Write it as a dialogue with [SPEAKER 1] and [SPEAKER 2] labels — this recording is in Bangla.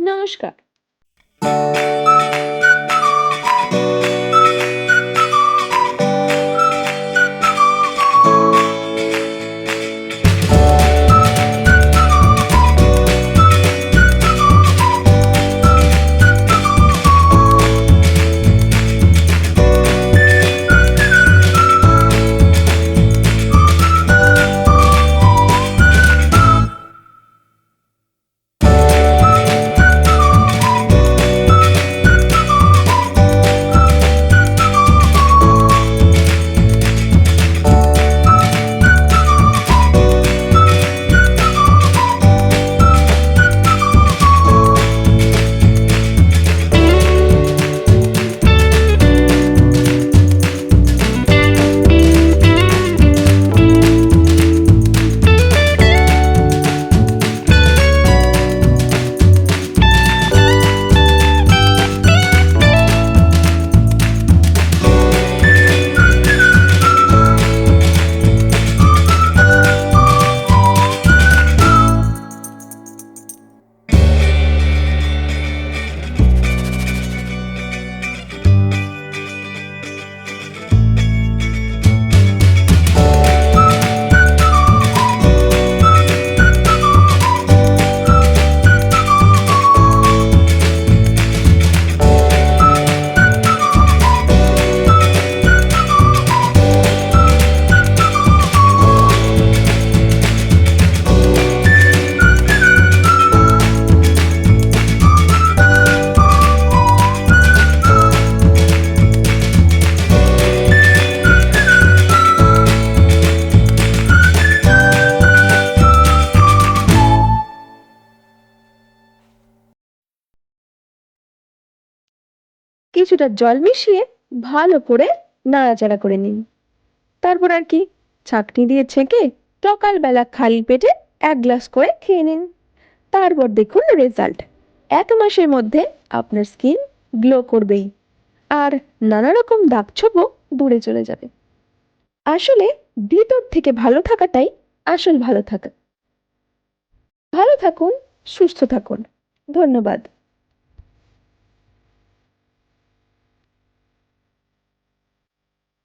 [SPEAKER 1] নমস্কার। কিছুটা জল মিশিয়ে ভালো করে নাড়াচাড়া করে নিন। তারপর আর কি, ছাঁকনি দিয়ে ছেঁকে সকালবেলা খালি পেটে 1 গ্লাস করে খেয়ে নিন। তারপর দেখুন রেজাল্ট। 1 মাসের মধ্যে আপনার স্কিন গ্লো করবেই, আর নানা রকম দাগছোপও দূরে চলে যাবে। আসলে ভিতর থেকে ভালো থাকাটাই আসল ভালো থাকা। ভালো থাকুন, সুস্থ থাকুন। ধন্যবাদ।